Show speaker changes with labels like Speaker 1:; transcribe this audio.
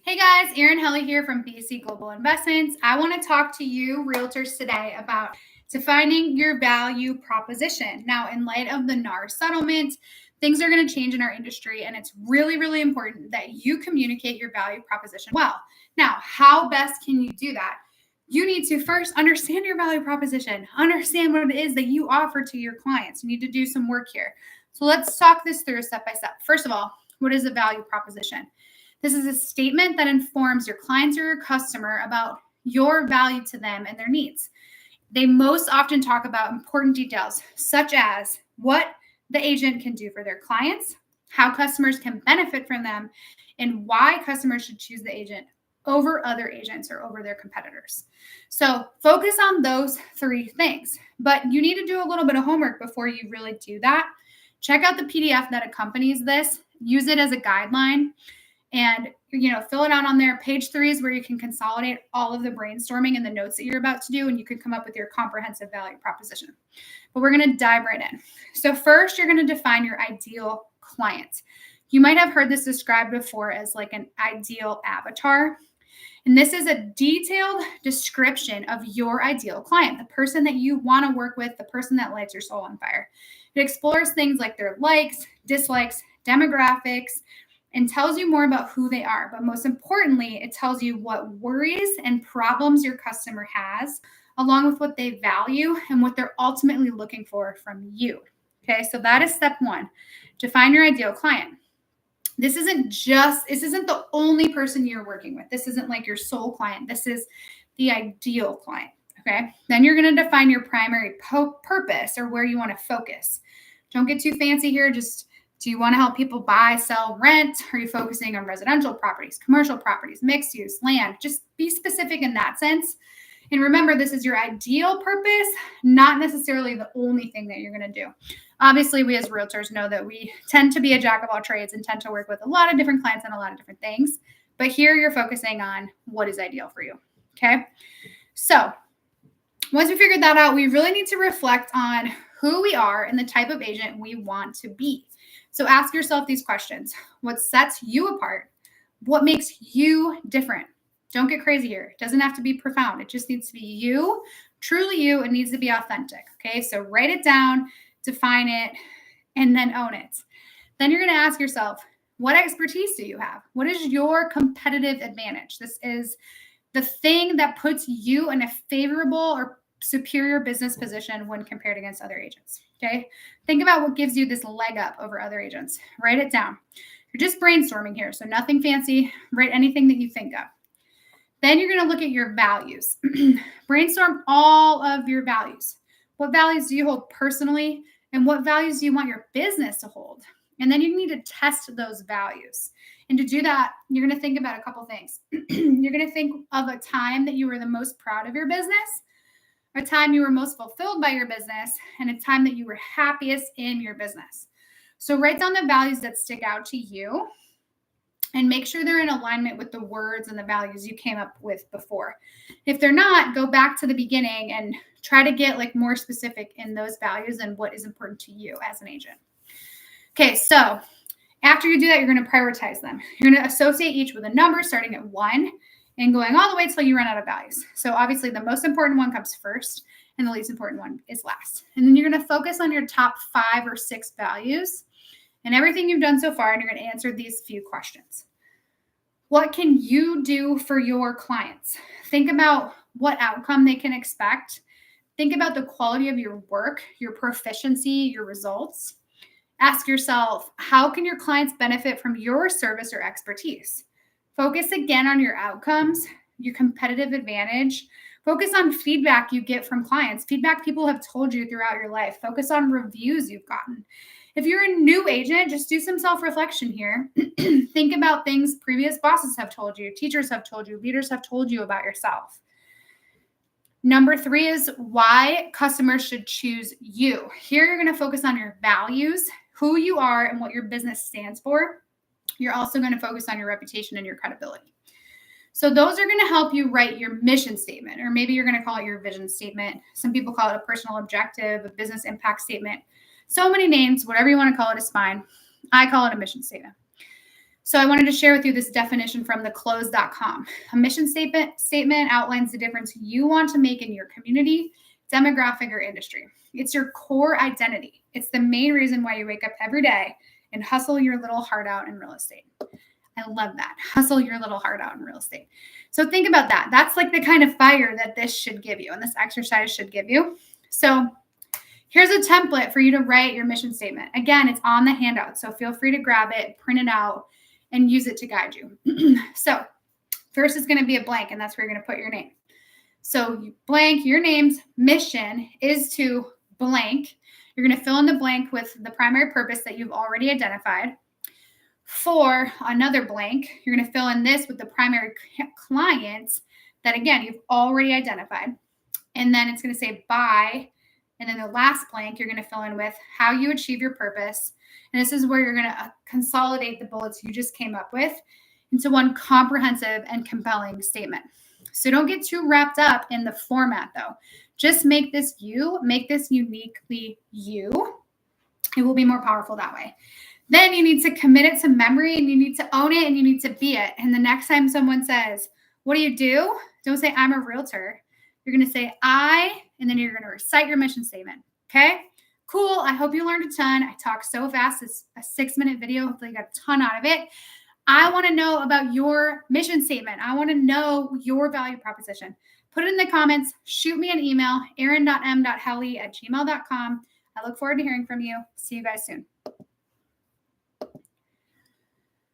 Speaker 1: Hey guys, Erin Helly here from BC Global Investments. I want to talk to you realtors today about defining your value proposition. Now, in light of the NAR settlement, things are going to change in our industry, and it's really, really important that you communicate your value proposition well. Now, how best can you do that? You need to first understand your value proposition, understand what it is that you offer to your clients. You need to do some work here. So let's talk this through step by step. First of all, what is a value proposition? This is a statement that informs your clients or your customer about your value to them and their needs. They most often talk about important details, such as what the agent can do for their clients, how customers can benefit from them, and why customers should choose the agent over other agents or over their competitors. So focus on those three things, but you need to do a little bit of homework before you really do that. Check out the PDF that accompanies this, use it as a guideline, and fill it out on there. Page 3 is where you can consolidate all of the brainstorming and the notes that you're about to do, and you can come up with your comprehensive value proposition. But we're going to dive right in. So first, you're going to define your ideal client. You might have heard this described before as like an ideal avatar. And this is a detailed description of your ideal client, the person that you want to work with, the person that lights your soul on fire. It explores things like their likes, dislikes, demographics, and tells you more about who they are. But most importantly, it tells you what worries and problems your customer has, along with what they value and what they're ultimately looking for from you. Okay, so that is step 1. Define your ideal client. This isn't the only person you're working with. This isn't like your sole client. This is the ideal client. Okay, then you're going to define your primary purpose, or where you want to focus. Don't get too fancy here. Just, do you want to help people buy, sell, rent? Are you focusing on residential properties, commercial properties, mixed use, land? Just be specific in that sense. And remember, this is your ideal purpose, not necessarily the only thing that you're going to do. Obviously, we as realtors know that we tend to be a jack of all trades and tend to work with a lot of different clients and a lot of different things. But here you're focusing on what is ideal for you. Okay. So once we figured that out, we really need to reflect on who we are and the type of agent we want to be. So ask yourself these questions. What sets you apart? What makes you different? Don't get crazy here. It doesn't have to be profound. It just needs to be you, truly you. It needs to be authentic. Okay, so write it down, define it, and then own it. Then you're going to ask yourself, what expertise do you have? What is your competitive advantage? This is the thing that puts you in a favorable or superior business position when compared against other agents. Okay, think about what gives you this leg up over other agents. Write it down. You're just brainstorming here, so nothing fancy. Write anything that you think of. Then you're going to look at your values. Brainstorm all of your values. What values do you hold personally, and what values do you want your business to hold? And then you need to test those values. And to do that, you're going to think about a couple things. You're going to think of a time that you were the most proud of your business, a time you were most fulfilled by your business, and a time that you were happiest in your business. So write down the values that stick out to you and make sure they're in alignment with the words and the values you came up with before. If they're not, go back to the beginning and try to get like more specific in those values and what is important to you as an agent. Okay, so after you do that, you're going to prioritize them. You're going to associate each with a number starting at 1 and going all the way until you run out of values. So obviously the most important one comes first and the least important one is last. And then you're going to focus on your top 5 or 6 values and everything you've done so far, and you're going to answer these few questions. What can you do for your clients? Think about what outcome they can expect. Think about the quality of your work, your proficiency, your results. Ask yourself, how can your clients benefit from your service or expertise? Focus again on your outcomes, your competitive advantage. Focus on feedback you get from clients, feedback people have told you throughout your life. Focus on reviews you've gotten. If you're a new agent, just do some self-reflection here. Think about things previous bosses have told you, teachers have told you, leaders have told you about yourself. Number 3 is why customers should choose you. Here you're going to focus on your values, who you are, and what your business stands for. You're also going to focus on your reputation and your credibility. So those are going to help you write your mission statement, or maybe you're going to call it your vision statement. Some people call it a personal objective, a business impact statement. So many names, whatever you want to call it is fine. I call it a mission statement. So I wanted to share with you this definition from theclose.com. A mission statement outlines the difference you want to make in your community, demographic, or industry. It's your core identity. It's the main reason why you wake up every day and hustle your little heart out in real estate. I love that. Hustle your little heart out in real estate. So think about that. That's like the kind of fire that this should give you and this exercise should give you. So here's a template for you to write your mission statement. Again, it's on the handout, so feel free to grab it, print it out, and use it to guide you. So first is going to be a blank, and that's where you're going to put your name. So you blank, your name's mission is to blank. You're going to fill in the blank with the primary purpose that you've already identified. For another blank, you're going to fill in this with the primary clients that, again, you've already identified. And then it's going to say by, and then the last blank, you're going to fill in with how you achieve your purpose. And this is where you're going to consolidate the bullets you just came up with into one comprehensive and compelling statement. So don't get too wrapped up in the format, though. Just make this you, make this uniquely you. It will be more powerful that way. Then you need to commit it to memory, and you need to own it, and you need to be it. And the next time someone says, what do? Don't say, I'm a realtor. You're going to say, and then you're going to recite your mission statement. Okay? Cool. I hope you learned a ton. I talked so fast. It's a 6-minute video. Hopefully you got a ton out of it. I want to know about your mission statement. I want to know your value proposition. Put it in the comments. Shoot me an email, erin.m.helly@gmail.com. I look forward to hearing from you. See you guys soon.